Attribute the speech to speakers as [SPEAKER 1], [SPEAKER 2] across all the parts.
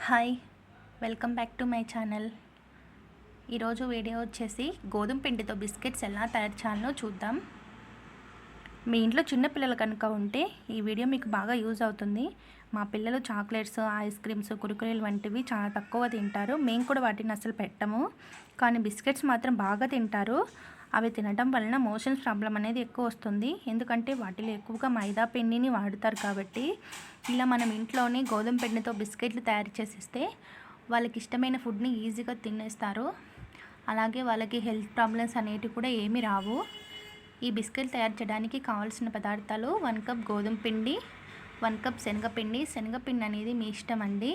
[SPEAKER 1] Hi, welcome back to my channel. ఈరోజు video వచ్చేసి గోధుమ పిండితో బిస్కెట్స్ ఎలా తయారు చేయాలో చూద్దాం. మీ ఇంట్లో చిన్నపిల్లలు కనుక ఉంటే ఈ వీడియో మీకు బాగా యూజ్ అవుతుంది. మా పిల్లలు చాక్లెట్స్, ఐస్ క్రీమ్స్, కురుకురేలు వంటివి చాలా తక్కువ తింటారు. మేము కూడా వాటిని అసలు పెట్టము, కానీ బిస్కెట్స్ మాత్రం బాగా తింటారు. అవి తినడం వలన మోషన్స్ ప్రాబ్లం అనేది ఎక్కువ వస్తుంది. ఎందుకంటే వాటిలో ఎక్కువగా మైదా పిండిని వాడతారు కాబట్టి. ఇలా మనం ఇంట్లోనే గోధుమ పిండితో బిస్కెట్లు తయారు చేసిస్తే వాళ్ళకి ఇష్టమైన ఫుడ్ని ఈజీగా తినేస్తారు. అలాగే వాళ్ళకి హెల్త్ ప్రాబ్లమ్స్ అనేటివి కూడా ఏమీ రావు. ఈ బిస్కెట్ తయారు చేయడానికి కావాల్సిన పదార్థాలు: 1 కప్ గోధుమ పిండి, 1 కప్ శనగపిండి. శనగపిండి అనేది మీ ఇష్టం అండి,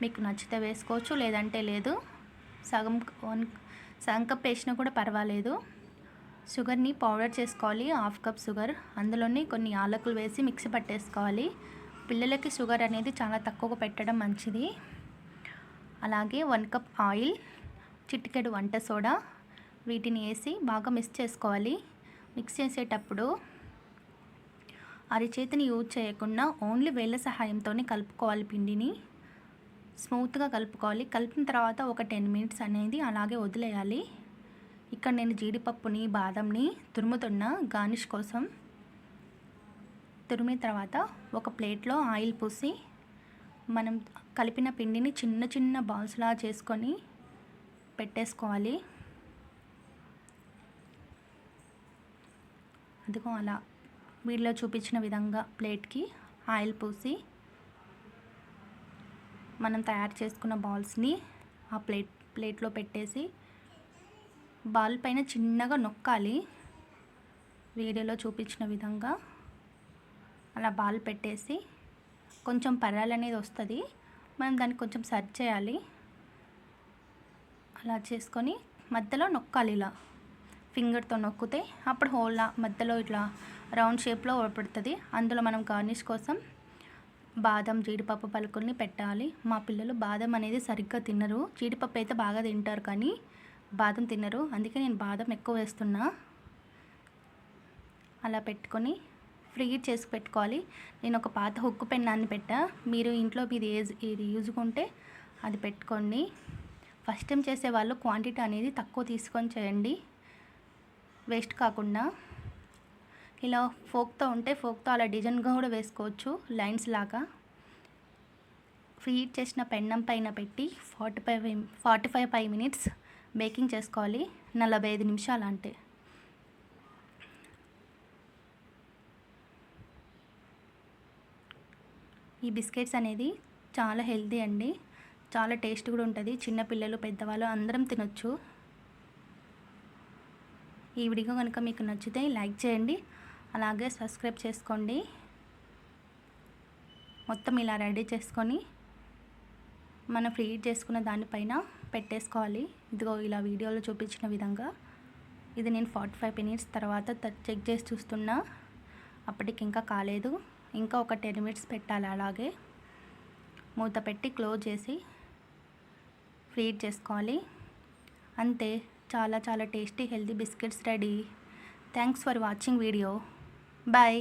[SPEAKER 1] మీకు నచ్చితే వేసుకోవచ్చు, లేదంటే లేదు. సగం కప్ వేసినా కూడా పర్వాలేదు. షుగర్ని పౌడర్ చేసుకోవాలి, 1/2 కప్ షుగర్. అందులోనే కొన్ని యాలకులు వేసి మిక్సీ పట్టేసుకోవాలి. పిల్లలకి షుగర్ అనేది చాలా తక్కువగా పెట్టడం మంచిది. అలాగే 1 కప్ ఆయిల్, చిటికెడు వంట సోడా, వీటిని వేసి బాగా మిక్స్ చేసుకోవాలి. మిక్స్ చేసేటప్పుడు అరిచేతిని యూజ్ చేయకుండా ఓన్లీ వేళ్ళ సహాయంతోనే కలుపుకోవాలి. పిండిని స్మూత్గా కలుపుకోవాలి. కలిపిన తర్వాత ఒక 10 మినిట్స్ అనేది అలాగే వదిలేయాలి. ఇక్కడ నేను జీడిపప్పుని, బాదంని తురుముతున్న గార్నిష్ కోసం. తురిమిన తర్వాత ఒక ప్లేట్లో ఆయిల్ పూసి మనం కలిపిన పిండిని చిన్న చిన్న బాల్స్లా చేసుకొని పెట్టేసుకోవాలి. అదిగో అలా వీడియోలో చూపించిన విధంగా ప్లేట్కి ఆయిల్ పూసి మనం తయారు చేసుకున్న బాల్స్ని ఆ ప్లేట్లో పెట్టేసి బాల్ పైన చిన్నగా నొక్కాలి. వీడియోలో చూపించిన విధంగా అలా బాల్ పెట్టేసి కొంచెం పర్రాలు అనేది వస్తుంది, మనం దాన్ని కొంచెం సర్చ్ చేయాలి. అలా చేసుకొని మధ్యలో నొక్కాలి. ఇలా ఫింగర్తో నొక్కితే అప్పుడు హోల్లా మధ్యలో ఇట్లా రౌండ్ షేప్లో పడుతుంది. అందులో మనం గార్నిష్ కోసం బాదం, జీడిపప్పు పలుకుల్ని పెట్టాలి. మా పిల్లలు బాదం అనేది సరిగ్గా తినరు. జీడిపప్పు అయితే బాగా తింటారు, కానీ బాదం తినరు. అందుకే నేను బాదం ఎక్కువ వేస్తున్నా. అలా పెట్టుకొని ఫ్రీ చేసి పెట్టుకోవాలి. నేను ఒక పాత హుక్కు పెన్నాన్ని పెట్టా. మీరు ఇంట్లో ఇది యూజ్కుంటే అది పెట్టుకోండి. ఫస్ట్ టైం చేసేవాళ్ళు క్వాంటిటీ అనేది తక్కువ తీసుకొని చేయండి, వేస్ట్ కాకుండా. ఇలా ఫోక్తో అలా డిజైన్గా కూడా వేసుకోవచ్చు, లైన్స్ లాగా. హీట్ చేసిన పెన్నం పైన పెట్టి 45 మినిట్స్ బేకింగ్ చేసుకోవాలి. 45 నిమిషాలు అంటే. ఈ బిస్కెట్స్ అనేది చాలా హెల్తీ అండి, చాలా టేస్ట్ కూడా ఉంటుంది. చిన్నపిల్లలు, పెద్దవాళ్ళు అందరం తినొచ్చు. ఈ వీడియో కనుక మీకు నచ్చితే లైక్ చేయండి, అలాగే సబ్స్క్రైబ్ చేసుకోండి. మొత్తం ఇలా రెడీ చేసుకొని మనం ఫ్రీ చేసుకున్న దానిపైన పెట్టేసుకోవాలి. ఇదిగో ఇలా వీడియోలో చూపించిన విధంగా. ఇది నేను 45 మినిట్స్ తర్వాత చెక్ చేసి చూస్తున్నా, అప్పటికి ఇంకా కాలేదు. ఇంకా ఒక 10 మినిట్స్ పెట్టాలి. అలాగే మూత పెట్టి క్లోజ్ చేసి ఫ్రీ చేసుకోవాలి. అంతే, చాలా చాలా tasty healthy biscuits ready. Thanks for watching video. Bye.